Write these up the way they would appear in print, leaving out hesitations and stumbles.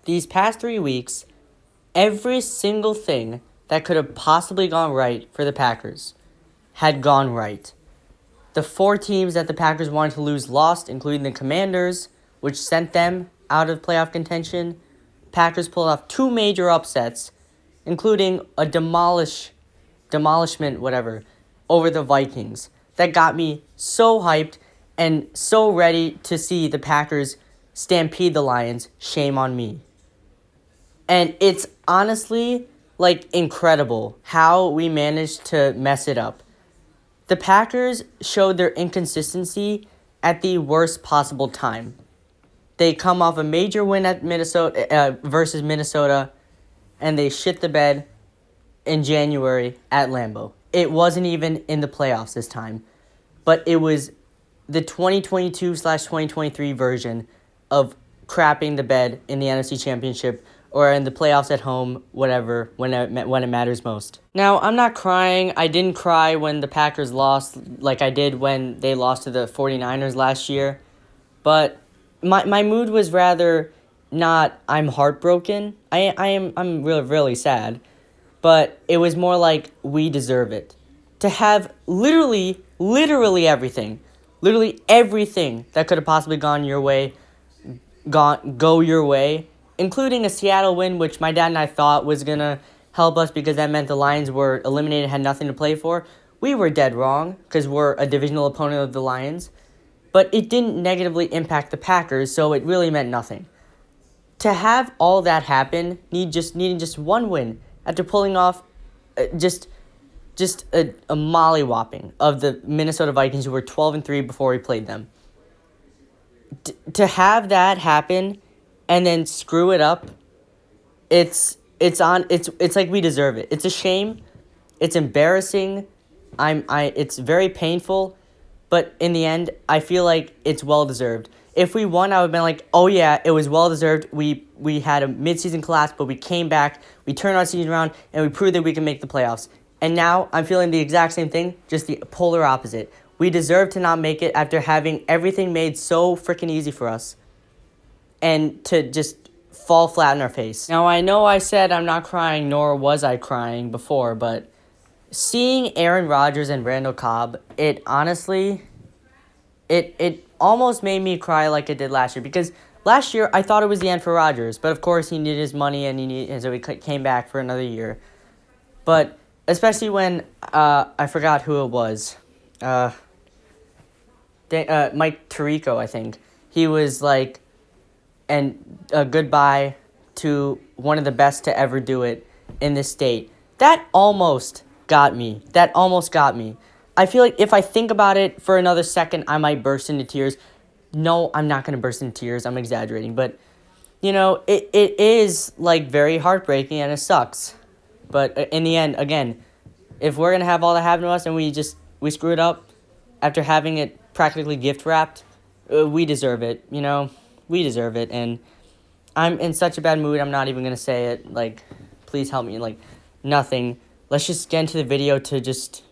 these past 3 weeks, every single thing that could have possibly gone right for the Packers had gone right. The 4 teams that the Packers wanted to lose lost, including the Commanders, which sent them out of playoff contention. Packers pulled off 2 major upsets, including a demolishment, over the Vikings. That got me so hyped and so ready to see the Packers stampede the Lions. Shame on me. And it's honestly, incredible how we managed to mess it up. The Packers showed their inconsistency at the worst possible time. They come off a major win at versus Minnesota, and they shit the bed in January at Lambeau. It wasn't even in the playoffs this time, but it was the 2022/2023 version of crapping the bed in the NFC Championship or in the playoffs at home, whatever, when it matters most. Now, I'm not crying. I didn't cry when the Packers lost like I did when they lost to the 49ers last year, but my mood was rather not I'm heartbroken. I'm really sad, but it was more like we deserve it. To have literally everything that could have possibly gone your way, go your way, including a Seattle win, which my dad and I thought was going to help us because that meant the Lions were eliminated, had nothing to play for. We were dead wrong because we're a divisional opponent of the Lions, but it didn't negatively impact the Packers, so it really meant nothing. To have all that happen, needing just one win after pulling off just a mollywhopping of the Minnesota Vikings, who were 12-3 before we played them. To have that happen and then screw it up, it's like we deserve it. It's a shame. It's embarrassing. It's very painful, but in the end, I feel like it's well deserved. If we won, I would have been like, oh yeah, it was well deserved. We had a midseason collapse, but we came back, we turned our season around, and we proved that we can make the playoffs. And now I'm feeling the exact same thing, just the polar opposite. We deserve to not make it after having everything made so freaking easy for us, and to just fall flat in our face. Now, I know I said I'm not crying, nor was I crying before, but seeing Aaron Rodgers and Randall Cobb, it honestly, it almost made me cry like it did last year. Because last year, I thought it was the end for Rodgers, but of course, he needed his money, and so he came back for another year. But especially when, I forgot who it was, Mike Tirico, I think. He was like, and a goodbye to one of the best to ever do it in this state. That almost got me. I feel like if I think about it for another second, I might burst into tears. No, I'm not going to burst into tears. I'm exaggerating. But, it is, very heartbreaking, and it sucks. But in the end, again, if we're going to have all that happen to us and we screw it up after having it practically gift-wrapped, we deserve it, We deserve it, and I'm in such a bad mood, I'm not even going to say it, please help me, nothing. Let's just get into the video to just,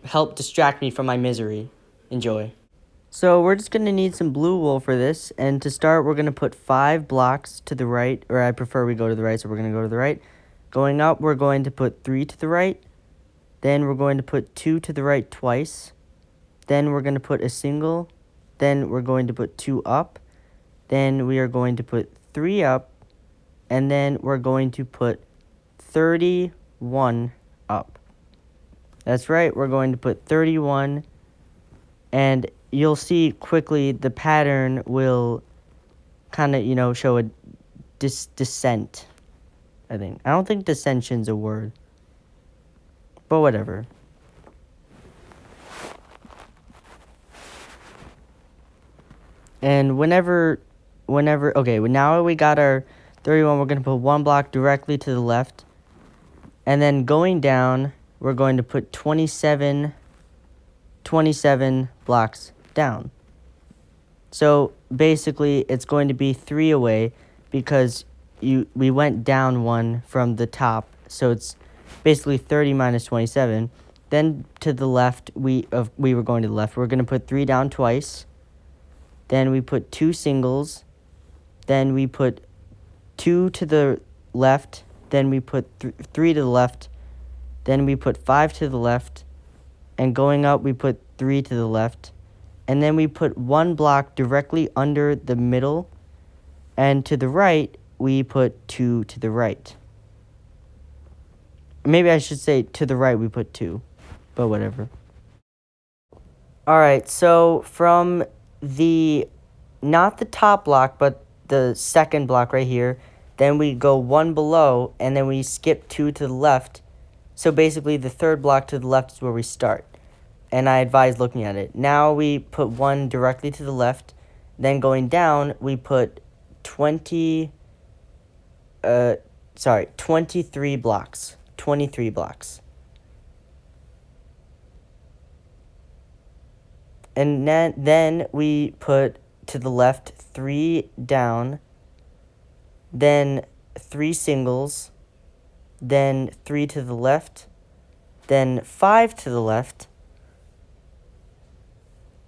help distract me from my misery. Enjoy. So we're just going to need some blue wool for this, and to start, we're going to put 5 blocks to the right, or I prefer we go to the right, so we're going to go to the right. Going up, we're going to put 3 to the right, then we're going to put 2 to the right twice, then we're going to put a single, then we're going to put 2 up, then we are going to put 3 up, and then we're going to put 31 up. That's right, we're going to put 31, and you'll see quickly the pattern will kind of, show a descent, I think. I don't think dissension's a word, but whatever. And okay, now we got our 31, we're going to put 1 block directly to the left. And then going down, we're going to put 27 blocks down. So basically, it's going to be 3 away because we went down 1 from the top. So it's basically 30 minus 27. Then to the left, we were going to the left. We're going to put 3 down twice. Then we put 2 singles. Then we put 2 to the left, then we put 3 to the left, then we put 5 to the left, and going up we put 3 to the left, and then we put 1 block directly under the middle, and to the right we put 2 to the right. Maybe I should say to the right we put 2, but whatever. Alright, so from not the top block, but the second block right here, then we go 1 below, and then we skip 2 to the left. So basically the third block to the left is where we start. And I advise looking at it. Now we put 1 directly to the left. Then going down, we put 23 blocks. 23 blocks. And then we put to the left 3 down, then 3 singles, then 3 to the left, then 5 to the left,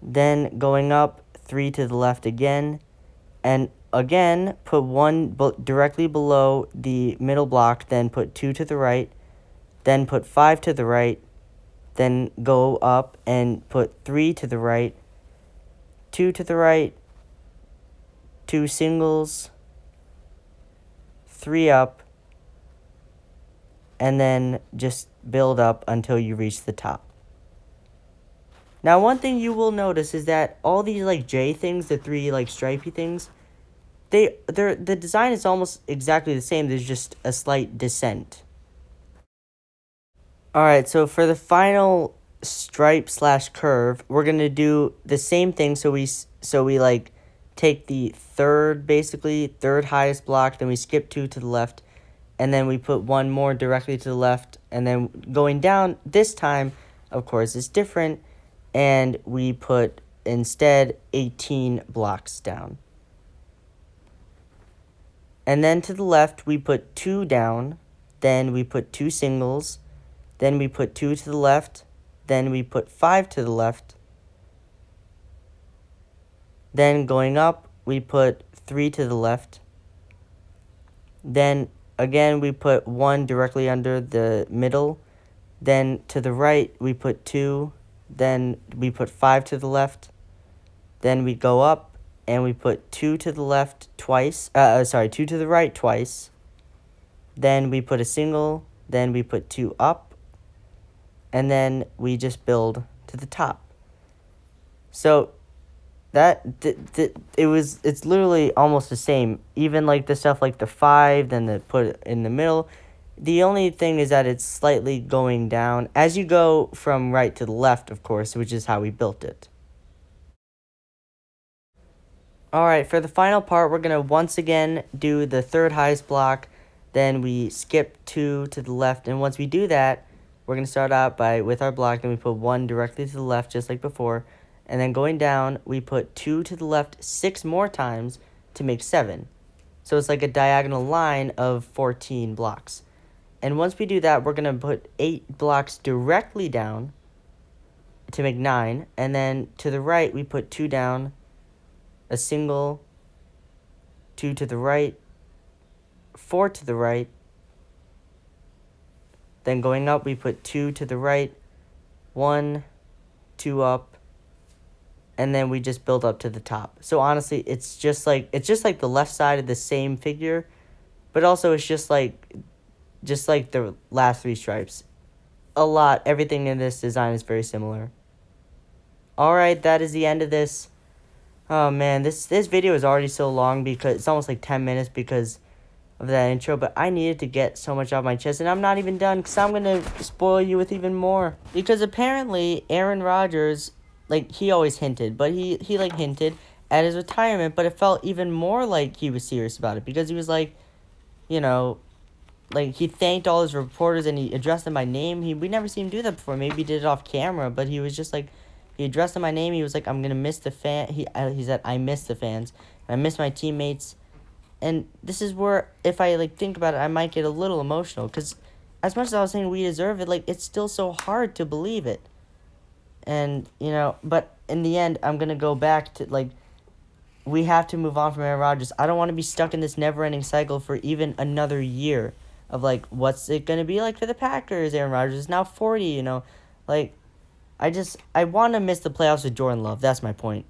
then going up 3 to the left again, and again put 1 directly below the middle block, then put 2 to the right, then put 5 to the right, then go up and put 3 to the right, 2 to the right, 2 singles, 3 up, and then just build up until you reach the top. Now, one thing you will notice is that all these like J things, the 3 like stripey things, the design is almost exactly the same. There's just a slight descent. Alright, so for the final stripe / curve, we're gonna do the same thing. So we like take the third highest block, then we skip 2 to the left, and then we put 1 more directly to the left, and then going down this time, of course, is different, and we put instead 18 blocks down. And then to the left, we put 2 down, then we put 2 singles, then we put 2 to the left, then we put 5 to the left. Then going up, we put 3 to the left. Then again, we put 1 directly under the middle. Then to the right, we put 2. Then we put 5 to the left. Then we go up and we put 2 to the left twice. 2 to the right twice. Then we put a single. Then we put 2 up. And then we just build to the top. So it's literally almost the same. Even like the stuff like the 5, then the put it in the middle. The only thing is that it's slightly going down as you go from right to the left, of course, which is how we built it. Alright, for the final part, we're going to once again do the third highest block. Then we skip 2 to the left. And once we do that, we're going to start out with our block. Then we put 1 directly to the left, just like before. And then going down, we put 2 to the left 6 more times to make 7. So it's like a diagonal line of 14 blocks. And once we do that, we're going to put 8 blocks directly down to make 9. And then to the right, we put 2 down, a single, 2 to the right, 4 to the right. Then going up, we put 2 to the right, 1, 2 up, and then we just build up to the top. So honestly, it's just like the left side of the same figure, but also it's just like the last 3 stripes. Everything in this design is very similar. Alright, that is the end of this. Oh man, this video is already so long because it's almost like 10 minutes because of that intro, but I needed to get so much off my chest, and I'm not even done because I'm going to spoil you with even more. Because apparently Aaron Rodgers, like, he always hinted, but he like hinted at his retirement, but it felt even more like he was serious about it because he was like, you know, like he thanked all his reporters and he addressed them by name. We never seen him do that before. Maybe he did it off camera, but he was just like, he addressed them by name. He was like, I'm going to miss the fan. He said, I miss the fans. I miss my teammates. And this is where, if I, like, think about it, I might get a little emotional. Because as much as I was saying we deserve it, like, it's still so hard to believe it. And, you know, but in the end, I'm going to go back to, like, we have to move on from Aaron Rodgers. I don't want to be stuck in this never-ending cycle for even another year of, like, what's it going to be like for the Packers? Aaron Rodgers is now 40, Like, I want to miss the playoffs with Jordan Love. That's my point.